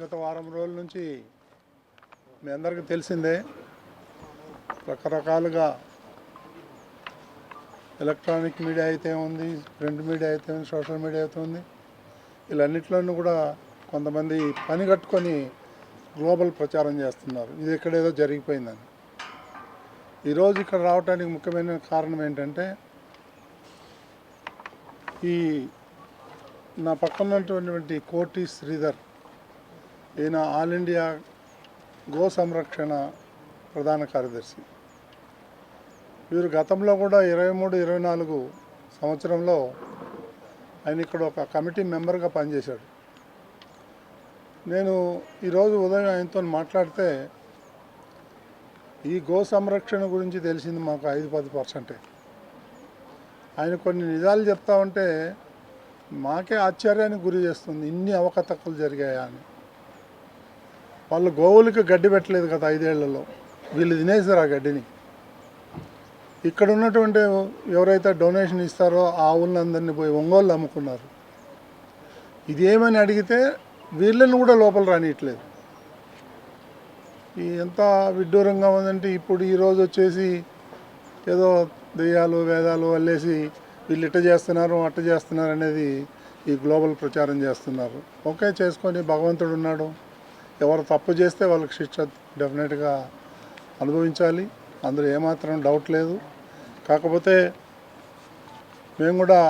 గత వారం రోజుల నుంచి మీ అందరికీ తెలిసిందే, రకరకాలుగా ఎలక్ట్రానిక్ మీడియా అయితే ఉంది, ప్రింట్ మీడియా అయితే ఉంది, సోషల్ మీడియా అయితే ఉంది. వీళ్ళన్నింటిలోనూ కూడా కొంతమంది పని కట్టుకొని గ్లోబల్ ప్రచారం చేస్తున్నారు, ఇది ఎక్కడేదో జరిగిపోయిందని. ఈరోజు ఇక్కడ రావడానికి ముఖ్యమైన కారణం ఏంటంటే, ఈ నా పక్కన ఉన్నటువంటి కోటి శ్రీధర్, ఈయన ఆల్ ఇండియా గో సంరక్షణ ప్రధాన కార్యదర్శి. వీరు గతంలో కూడా 23-24 సంవత్సరంలో ఆయన ఇక్కడ ఒక కమిటీ మెంబర్గా పనిచేశాడు. నేను ఈరోజు ఉదయం ఆయనతో మాట్లాడితే ఈ గో సంరక్షణ గురించి తెలిసింది మాకు 5-10%. ఆయన కొన్ని నిజాలు చెప్తా ఉంటే మాకే ఆశ్చర్యానికి గురి చేస్తుంది, ఇన్ని అవకతవకలు జరిగాయా అని. వాళ్ళు గోవులకి గడ్డి పెట్టలేదు కదా 5 ఏళ్లలో, వీళ్ళు తినేసారు ఆ గడ్డిని. ఇక్కడ ఉన్నటువంటి ఎవరైతే డొనేషన్ ఇస్తారో ఆ ఆవులందరినీ పోయి ఒంగోలు అమ్ముకున్నారు. ఇదేమని అడిగితే వీళ్ళని కూడా లోపల రానియట్లేదు. ఎంత విడ్డూరంగా ఉందంటే, ఇప్పుడు ఈరోజు వచ్చేసి ఏదో దెయ్యాలు వేదాలు వల్లేసి వీళ్ళు ఇట్ట చేస్తున్నారు అట్ట చేస్తున్నారు అనేది ఈ గ్లోబల్ ప్రచారం చేస్తున్నారు. ఓకే, చేసుకొని భగవంతుడు ఉన్నాడు, ఎవరు తప్పు చేస్తే వాళ్ళకి శిక్ష డెఫినెట్గా అనుభవించాలి, అందులో ఏమాత్రం డౌట్ లేదు. కాకపోతే మేము కూడా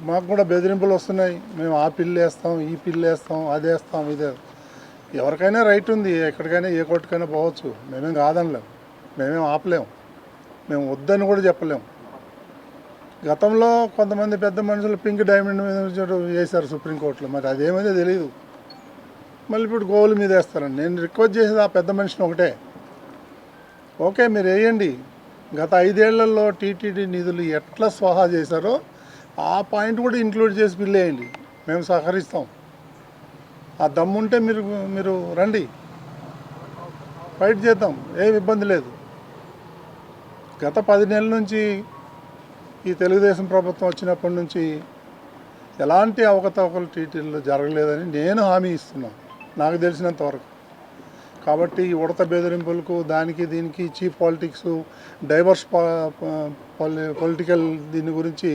మాకు కూడా బెదిరింపులు వస్తున్నాయి, మేము ఆ పిల్లు వేస్తాం, ఈ పిల్లు వేస్తాం, అది వేస్తాం, ఇదే. ఎవరికైనా రైట్ ఉంది, ఎక్కడికైనా ఏ కోర్టుకైనా పోవచ్చు, మేమేం కాదనలేము, మేమేం ఆపలేము, మేము వద్దని కూడా చెప్పలేము. గతంలో కొంతమంది పెద్ద మనుషులు పింక్ డైమండ్ మీద వేశారు సుప్రీంకోర్టులో, మరి అదేమైందో తెలియదు. మళ్ళీ ఇప్పుడు గోవుల మీద వేస్తారండి. నేను రిక్వెస్ట్ చేసేది ఆ పెద్ద మనిషిని ఒకటే, ఓకే మీరు వేయండి, గత 5 ఏళ్లలో టీటీడీ నిధులు ఎట్లా స్వాహా చేశారో ఆ పాయింట్ కూడా ఇంక్లూడ్ చేసి బిల్ వేయండి, మేము సహకరిస్తాం. ఆ దమ్ముంటే మీరు రండి, ఫైట్ చేద్దాం, ఏం ఇబ్బంది లేదు. గత 10 నెలల నుంచి ఈ తెలుగుదేశం ప్రభుత్వం వచ్చినప్పటి నుంచి ఎలాంటి అవకతవకలు టీటీడీలో జరగలేదని నేను హామీ ఇస్తున్నాను, నాకు తెలిసినంత వరకు. కాబట్టి ఈ ఉడత బెదిరింపులకు దానికి దీనికి చీప్ పాలిటిక్స్, డైవర్స్ పొలిటికల్ దీని గురించి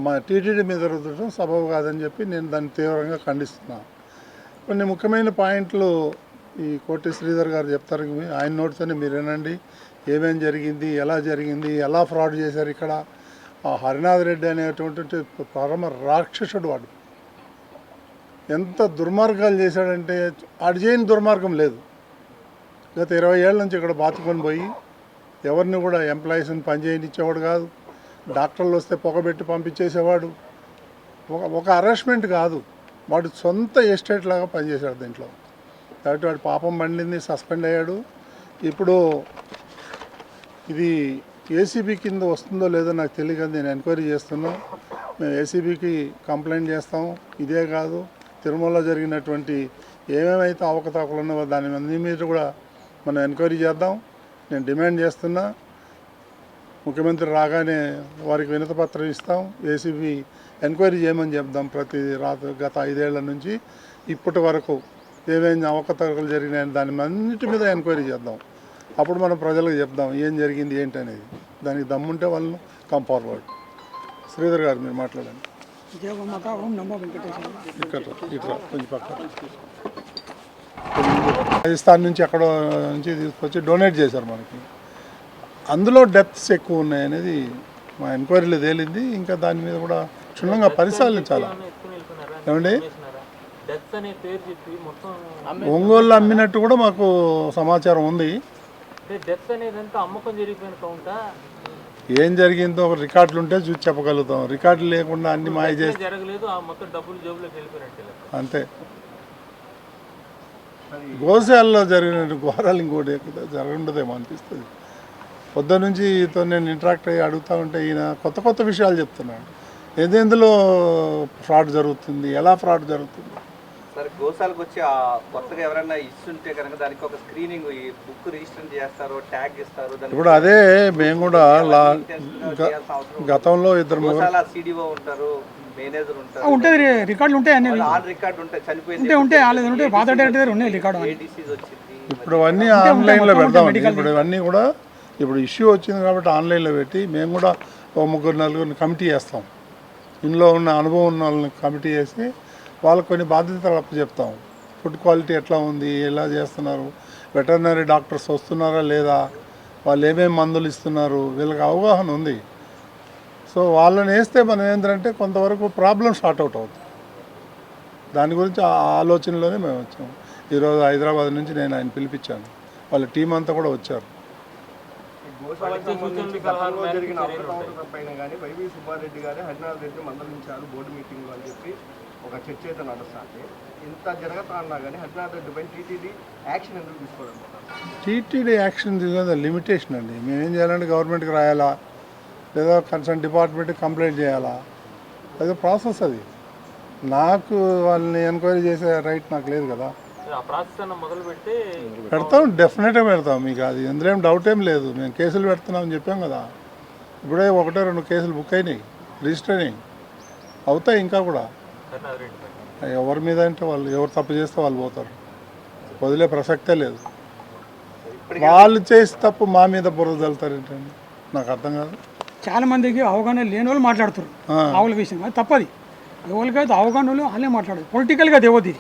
మా టీటీడీ మీద రుద్దడం సబబు కాదని చెప్పి నేను దాన్ని తీవ్రంగా ఖండిస్తున్నాను. కొన్ని ముఖ్యమైన పాయింట్లు ఈ కోటి శ్రీధర్ గారు చెప్తారు, ఆయన నోటితోనే మీరు వినండి. ఏమేం జరిగింది, ఎలా ఫ్రాడ్ చేశారు ఇక్కడ. ఆ హరినాథ్ రెడ్డి అనేటువంటి పరమ రాక్షసుడు, వాడు ఎంత దుర్మార్గాలు చేశాడంటే ఆడు చేయని దుర్మార్గం లేదు. గత 20 ఏళ్ళ నుంచి ఇక్కడ బాతుకొని పోయి ఎవరిని కూడా ఎంప్లాయీస్ని పనిచేయనిచ్చేవాడు కాదు, డాక్టర్లు వస్తే పొగబెట్టి పంపించేసేవాడు. ఒక అరెస్ట్మెంట్ కాదు, వాడు సొంత ఎస్టేట్ లాగా పనిచేశాడు దీంట్లో. కాబట్టి వాడు పాపం పండింది, సస్పెండ్ అయ్యాడు. ఇప్పుడు ఇది ఏసీబీ కింద వస్తుందో లేదో నాకు తెలియదు, నేను ఎంక్వైరీ చేస్తున్నాను. మేము ఏసీబీకి కంప్లైంట్ చేస్తాం. ఇదే కాదు, తిరుమలలో జరిగినటువంటి ఏమేమైతే అవకతవకలు ఉన్నావో దాని మీద కూడా మనం ఎంక్వైరీ చేద్దాం. నేను డిమాండ్ చేస్తున్నా, ముఖ్యమంత్రి రాగానే వారికి వినతిపత్రం ఇస్తాం, ఏసీబీ ఎంక్వైరీ చేయమని చెప్దాం. గత 5 ఏళ్ల నుంచి ఇప్పటి వరకు ఏమేమి అవకతవకలు జరిగినాయని దాని అన్నిటి మీద ఎంక్వైరీ చేద్దాం. అప్పుడు మనం ప్రజలకు చెప్దాం ఏం జరిగింది ఏంటి అనేది. దానికి దమ్ముంటే వాళ్ళను కమ్ ఫార్వర్డ్. శ్రీధర్ గారు మీరు మాట్లాడండి. ఇక్కడ కొంచెం పక్క రాజస్థాన్ నుంచి ఎక్కడో నుంచి తీసుకొచ్చి డొనేట్ చేశారు మనకి. అందులో డెత్స్ ఎక్కువ ఉన్నాయనేది మా ఎంక్వైరీలో తేలింది. ఇంకా దాని మీద కూడా క్షుణ్ణంగా పరిశీలించాలి. ఏమండి, ఒంగోలు అమ్మినట్టు కూడా మాకు సమాచారం ఉంది. ఏం జరిగిందో ఒక రికార్డులు ఉంటే చూసి చెప్పగలుగుతాం, రికార్డులు లేకుండా అన్ని మాయ చేసి అంతే. గోశాలలో జరిగిన ఘోరాలు ఇంకోటి జరగఉండదేమో అనిపిస్తుంది. పొద్దున్న నుంచి నేను ఇంటరాక్ట్ అయ్యి అడుగుతూ ఉంటే ఈయన కొత్త విషయాలు చెప్తున్నాడు. ఎందులో ఫ్రాడ్ జరుగుతుంది, ఎలా ఫ్రాడ్ జరుగుతుంది. సార్, గోశాలకు వచ్చి కొత్తగా ఎవరైనా ఇస్తుంటే కనుక దానికి ఒక స్క్రీనింగ్, ఈ బుక్ రిజిస్టర్ చేస్తారు, ట్యాగ్ ఇస్తారు. ఇప్పుడు అదే మేము కూడా గతంలో 2 గోశాల సిడిఓ ఉంటారు, మేనేజర్ ఉంటుంది, రికార్డులు ఉంటాయి అన్నీ ఆన్ రికార్డ్ ఉంటాయి, చనిపోయింది ఉంటాయి ఉంటాయి పాత డేట్ దగ్గర ఉన్నాయి రికార్డు. ఏ డిసీజ్ వచ్చింది ఇప్పుడు అవన్నీ ఆన్లైన్లో పెడదామండి. ఇప్పుడు ఇవన్నీ కూడా ఇప్పుడు ఇష్యూ వచ్చింది కాబట్టి ఆన్లైన్లో పెట్టి మేము కూడా ఓ 3-4 కమిటీ చేస్తాం. ఇందులో ఉన్న అనుభవం ఉన్న వాళ్ళని కమిటీ చేసి వాళ్ళకి కొన్ని బాధ్యతలు అప్పచెప్తాం. ఫుడ్ క్వాలిటీ ఎట్లా ఉంది, ఎలా చేస్తున్నారు, వెటర్నరీ డాక్టర్స్ వస్తున్నారా లేదా, వాళ్ళు ఏమేమి మందులు ఇస్తున్నారు, వీళ్ళకి అవగాహన ఉంది. సో వాళ్ళని వేస్తే మనం ఏంటంటే కొంతవరకు ప్రాబ్లం సార్ట్ అవుట్ అవుతుంది. దాని గురించి ఆ ఆలోచనలోనే మేము వచ్చాము. ఈరోజు హైదరాబాద్ నుంచి నేను ఆయన పిలిపించాను, వాళ్ళ టీం అంతా కూడా వచ్చారు. జరిగిన అవకతవకల పైన కానీ వైవి సుబ్బారెడ్డి గారే హరినాథ్ రెడ్డి మందలించారు బోర్డు మీటింగ్లో అని చెప్పి ఒక చర్చ అయితే నడుస్తుంది. ఇంత జరగతా అన్నా కానీ హరినాథ్ రెడ్డి పైన టీటీడీ యాక్షన్ ఎందుకు తీసుకోవాలనుకుంటున్నారు? టీటీడీ యాక్షన్ తీసుకునే లిమిటేషన్ అండి. మేమేం చేయాలంటే గవర్నమెంట్కి రాయాలా లేదా కన్సర్న్ డిపార్ట్మెంట్కి కంప్లైంట్ చేయాలా, అదే ప్రాసెస్. అది నాకు వాళ్ళని ఎంక్వైరీ చేసే రైట్ నాకు లేదు కదా. పెడతాం, డెఫినెట్గా పెడతాం. మీకు అది ఎందులో ఏం డౌట్ ఏం లేదు. మేము కేసులు పెడుతున్నామని చెప్పాం కదా. ఇప్పుడే 1-2 కేసులు బుక్ అయినాయి, రిజిస్టర్ అయినాయి, అవుతాయి ఇంకా కూడా. ఎవరి మీద అంటే వాళ్ళు ఎవరు తప్పు చేస్తే వాళ్ళు పోతారు, వదిలే ప్రసక్తే లేదు. వాళ్ళు చేసి తప్పు మా మీద బుర్ర చల్లుతారు ఏంటండి, నాకు అర్థం కాదు. చాలా మందికి అవగాహన లేని వాళ్ళు మాట్లాడుతారు ఆవుల విషయం, అది తప్పది. ఎవరికైతే అవగాహన వాళ్ళు వాళ్ళే మాట్లాడదు, పొలిటికల్గా దేవది.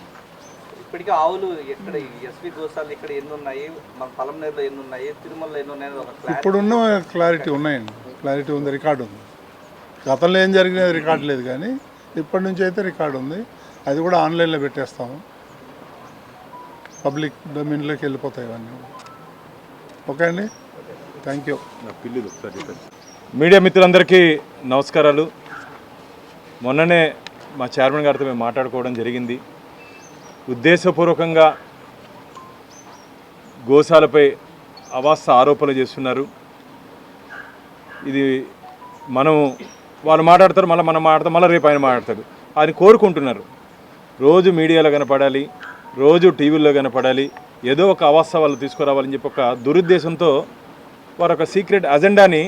ఇప్పటికీ ఆవులు ఎక్కడ ఎస్వి గోశాలు ఇక్కడ ఎన్ని ఉన్నాయి, మన పలంనేరులో ఎన్ని ఉన్నాయి, తిరుమలలో ఎన్ని ఉన్నాయి ఒక ఇప్పుడున్న క్లారిటీ ఉన్నాయండి, క్లారిటీ ఉంది, రికార్డు ఉంది. గతంలో ఏం జరిగినది రికార్డు లేదు, కానీ ఇప్పటి నుంచి అయితే రికార్డు ఉంది. అది కూడా ఆన్లైన్లో పెట్టేస్తాము, పబ్లిక్ డొమైన్లోకి వెళ్ళిపోతాయి ఇవన్నీ. ఓకే అండి, థ్యాంక్ యూ. మీడియా మిత్రులందరికీ నమస్కారాలు. మొన్ననే మా చైర్మన్ గారితో మేము మాట్లాడుకోవడం జరిగింది. ఉద్దేశపూర్వకంగా గోశాలపై అవాస్తవ ఆరోపణలు చేస్తున్నారు. ఇది వాళ్ళు మాట్లాడతారు, మళ్ళీ మనం మాట్లాడతాం, మళ్ళీ రేపు ఆయన మాట్లాడతాడు. ఆయన కోరుకుంటున్నారు రోజు మీడియాలో కనపడాలి, రోజు టీవీల్లో కనపడాలి, ఏదో ఒక అవాస్తవాలు తీసుకురావాలని చెప్పి ఒక దురుద్దేశంతో వారు ఒక సీక్రెట్ అజెండాని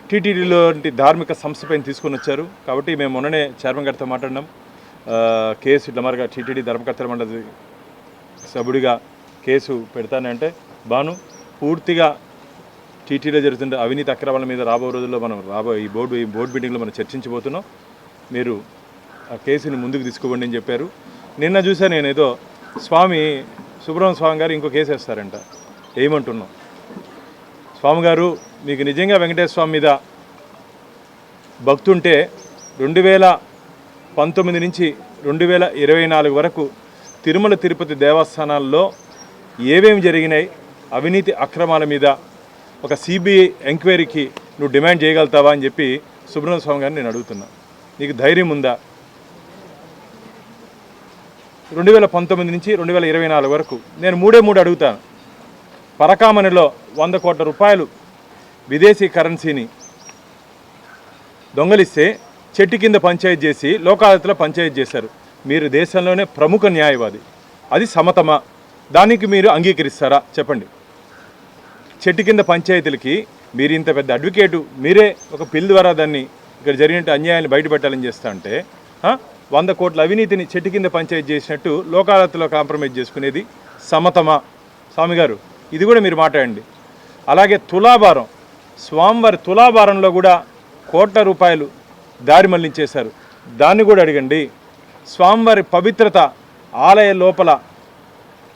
టీటీడీలో ధార్మిక సంస్థపైన తీసుకొని వచ్చారు. కాబట్టి మేము మొన్ననే చైర్మన్ గారితో మాట్లాడినాం. కేసు ఇట్లా మరిగా టీటీడీ ధర్మకర్తల మండలి సభ్యుడిగా కేసు పెడతానంటే బాను పూర్తిగా టీటీడీలో జరుగుతున్న అవినీతి అక్రమాల మీద రాబో రోజుల్లో మనం ఈ బోర్డు మీటింగ్లో మనం చర్చించబోతున్నాం. మీరు ఆ కేసుని ముందుకు తీసుకోండి అని చెప్పారు. నిన్న చూసా నేను ఏదో సుబ్రహ్మణ్య స్వామి గారు ఇంకో కేసు వేస్తారంట. ఏమంటున్నాం, స్వామి గారు మీకు నిజంగా వెంకటేశ్వర స్వామి మీద భక్తుంటే 2019 నుంచి 2024 వరకు తిరుమల తిరుపతి దేవస్థానాల్లో ఏమేమి జరిగినాయి అవినీతి అక్రమాల మీద ఒక సిబిఐ ఎంక్వైరీకి నువ్వు డిమాండ్ చేయగలుగుతావా అని చెప్పి సుబ్రహ్మణ్య స్వామి గారిని నేను అడుగుతున్నా. నీకు ధైర్యం ఉందా? 2019 నుంచి 2024 వరకు నేను 3 అడుగుతాను. పరకామణిలో 100 కోట్ల రూపాయలు విదేశీ కరెన్సీని దొంగలిస్తే చెట్టు కింద పంచాయతీ చేసి లోకాయతలో పంచాయతీ చేశారు. మీరు దేశంలోనే ప్రముఖ న్యాయవాది, అది సమతమా? దానికి మీరు అంగీకరిస్తారా చెప్పండి. చెట్టు కింద పంచాయతీలకి మీరు ఇంత పెద్ద అడ్వకేటు, మీరే ఒక పిల్ ద్వారా దాన్ని ఇక్కడ జరిగినట్టు అన్యాయాన్ని బయటపెట్టాలని చేస్తా అంటే 100 కోట్ల అవినీతిని చెట్టు కింద పంచాయతీ చేసినట్టు లోకాయతలో కాంప్రమైజ్ చేసుకునేది సమతమా? స్వామి గారు ఇది కూడా మీరు మాట్లాడండి. అలాగే తులాభారం, స్వామివారి తులాభారంలో కూడా కోట్ల రూపాయలు దారి మళ్లించేశారు, దాన్ని కూడా అడగండి. స్వామివారి పవిత్రత ఆలయ లోపల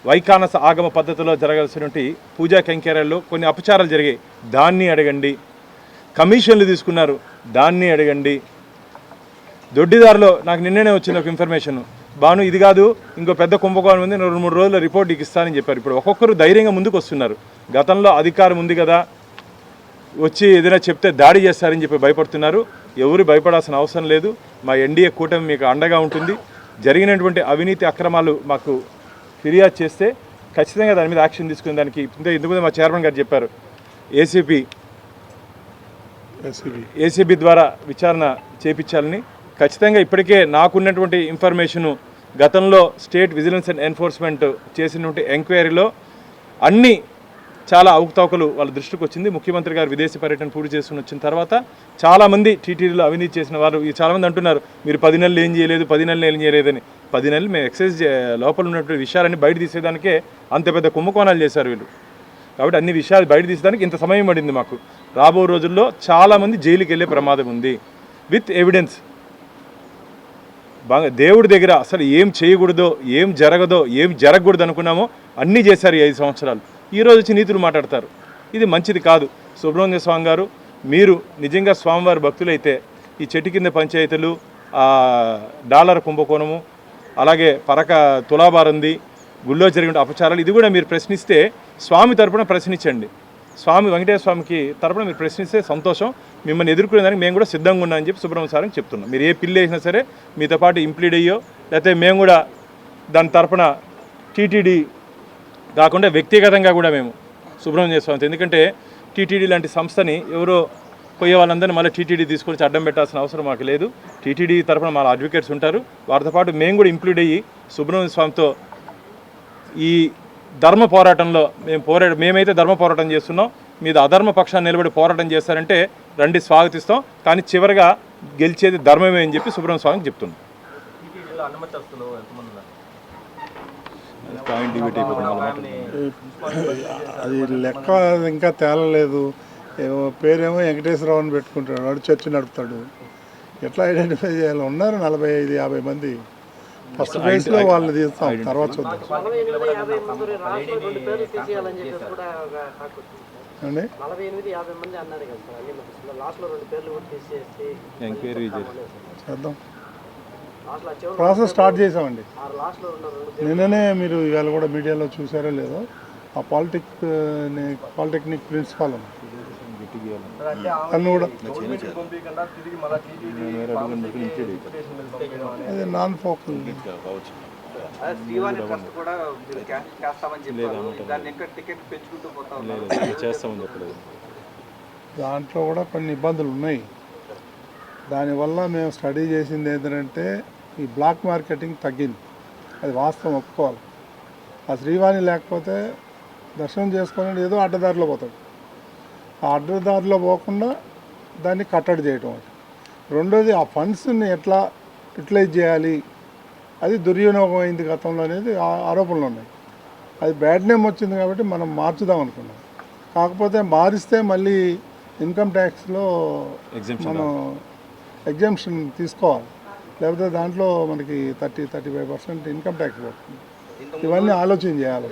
వైఖానస ఆగమ పద్ధతిలో జరగాల్సినటువంటి పూజా కైంకర్యాల్లో కొన్ని అపచారాలు జరిగాయి, దాన్ని అడగండి. కమిషన్లు తీసుకున్నారు, దాన్ని అడగండి. దొడ్డిదారిలో నాకు నిన్ననే వచ్చిన ఒక ఇన్ఫర్మేషన్, బాను ఇది కాదు ఇంకో పెద్ద కుంభకోణం ఉంది, 2-3 రోజుల్లో రిపోర్ట్ ఇస్తానని చెప్పారు. ఇప్పుడు ఒక్కొక్కరు ధైర్యంగా ముందుకు వస్తున్నారు. గతంలో అధికారం ఉంది కదా, వచ్చి ఏదైనా చెప్తే దాడి చేస్తారని చెప్పి భయపడుతున్నారు. ఎవరు భయపడాల్సిన అవసరం లేదు. మా ఎన్డీఏ కూటమి మీకు అండగా ఉంటుంది. జరిగినటువంటి అవినీతి అక్రమాలు మాకు ఫిర్యాదు చేస్తే ఖచ్చితంగా దాని మీద యాక్షన్ తీసుకునే దానికి ఇంతకుముందు మా చైర్మన్ గారు చెప్పారు, ఏసీబీ ద్వారా విచారణ చేపించాలని. ఖచ్చితంగా ఇప్పటికే నాకున్నటువంటి ఇన్ఫర్మేషను గతంలో స్టేట్ విజిలెన్స్ అండ్ ఎన్ఫోర్స్మెంట్ చేసినటువంటి ఎంక్వైరీలో అన్ని చాలా అవకతవకలు వాళ్ళ దృష్టికి వచ్చింది. ముఖ్యమంత్రి గారు విదేశీ పర్యటన పూర్తి చేసుకుని వచ్చిన తర్వాత చాలామంది టీటీడీలో అవినీతి చేసిన వారు చాలామంది అంటున్నారు మీరు 10 నెలలు ఏం చేయలేదు, 10 నెలలు ఏం చేయలేదని. 10 నెలలు మేము ఎక్సైజ్ లోపల ఉన్నటువంటి విషయాలన్నీ బయట తీసేదానికే అంత పెద్ద కుంభకోణాలు చేశారు వీళ్ళు. కాబట్టి అన్ని విషయాలు బయట తీసేదానికి ఇంత సమయం పడింది మాకు. రాబో రోజుల్లో చాలామంది జైలుకి వెళ్ళే ప్రమాదం ఉంది విత్ ఎవిడెన్స్. బాగా దేవుడి దగ్గర అసలు ఏం చేయకూడదో, ఏం జరగదో, ఏం జరగకూడదు అనుకున్నామో అన్నీ చేశారు ఈ 5 సంవత్సరాలు. ఈరోజు వచ్చి నీతులు మాట్లాడతారు. ఇది మంచిది కాదు. సుబ్రహ్మణ్య స్వామి గారు, మీరు నిజంగా స్వామివారి భక్తులైతే ఈ చెట్టు కింద పంచాయతీలు, డాలర్ కుంభకోణము, అలాగే పరక తులాబారంది, గుళ్ళో జరిగిన అపచారాలు, ఇది కూడా మీరు ప్రశ్నిస్తే స్వామి తరపున ప్రశ్నించండి. స్వామి వెంకటేశ్వర స్వామికి తరపున మీరు ప్రశ్నిస్తే సంతోషం. మిమ్మల్ని ఎదుర్కొనేదానికి మేము కూడా సిద్ధంగా ఉన్నామని చెప్పి సుబ్రహ్మణ్య సార్కి చెప్తున్నాం. మీరు ఏ పిల్లి వేసినా సరే మీతో పాటు ఇంప్లీడ్ అయ్యో, లేకపోతే మేము కూడా దాని తరపున టీటీడీ కాకుండా వ్యక్తిగతంగా కూడా మేము సుబ్రహ్మణ్య స్వామితో, ఎందుకంటే టీటీడీ లాంటి సంస్థని ఎవరో పోయే వాళ్ళందరినీ మళ్ళీ టీటీడీ తీసుకొచ్చి అడ్డం పెట్టాల్సిన అవసరం మాకు లేదు. టీటీడీ తరపున మా అడ్వకేట్స్ ఉంటారు. వారితో పాటు మేము కూడా ఇంప్లీడ్ అయ్యి సుబ్రహ్మణ్య స్వామితో ఈ ధర్మ పోరాటంలో మేమైతే ధర్మ పోరాటం చేస్తున్నాం, మీద అధర్మ పక్షాన్ని నిలబడి పోరాటం చేస్తారంటే రండి, స్వాగతిస్తాం. కానీ చివరిగా గెలిచేది ధర్మమే అని చెప్పి సుబ్రహ్మణ్య స్వామికి చెప్తున్నాం. అది లెక్క ఇంకా తేలలేదు. పేరేమో వెంకటేశ్వరరావు అని పెట్టుకుంటాడు, వాడు చర్చి నడుపుతాడు. ఎట్లా ఐడెంటిఫై చేయాలి? ఉన్నారు 45-50 మంది. ఫస్ట్ ఫేజ్లో వాళ్ళు తీస్తాం, తర్వాత చూద్దాం అండి. 48-50 మంది అన్నారు కదా సార్, లాస్ట్లో 2 పేర్లు కూడా తీసేసి ఎంక్వైరీ చేద్దాం. ప్రాసెస్ స్టార్ట్ చేసామండి. లాస్ట్లో ఉన్న 2 నిన్ననే మీరు ఇవాళ కూడా మీడియాలో చూసారో లేదో, ఆ పాలిటెక్నిక్ ప్రిన్సిపాల్ అన్ని కూడా అది నాన్ ఫోకల్. శ్రీవాణి ట్రస్ట్ కూడా మీరు చేస్తామని చెప్పారు. దాన్ని ఇంకా టికెట్ పెంచుకుంటూ పోతా ఉన్నారు. చేస్తామని చెప్పలేదు. దాంట్లో కూడా కొన్ని ఇబ్బందులు ఉన్నాయి. దానివల్ల మేము స్టడీ చేసింది ఏంటంటే ఈ బ్లాక్ మార్కెటింగ్ తగ్గింది. అది వాస్తవం, ఒప్పుకోవాలి. ఆ శ్రీవాణి లేకపోతే దర్శనం చేసుకొని ఏదో అడ్డదారిలో పోతాడు. ఆ అడ్డదారిలో పోకుండా దాన్ని కట్టడి చేయటం. రెండోది ఆ ఫండ్స్ని ఎట్లా యూటిలైజ్ చేయాలి, అది దుర్వినియోగం అయింది గతంలో అనేది ఆరోపణలు ఉన్నాయి. అది బ్యాడ్ నేమ్ వచ్చింది కాబట్టి మనం మార్చుదాం అనుకున్నాం. కాకపోతే మారిస్తే మళ్ళీ ఇన్కమ్ ట్యాక్స్లో మనం ఎగ్జామ్షన్ తీసుకోవాలి, లేకపోతే దాంట్లో మనకి 30-35% ఇన్కమ్ ట్యాక్స్ పడుతుంది. ఇవన్నీ ఆలోచన చేయాలి.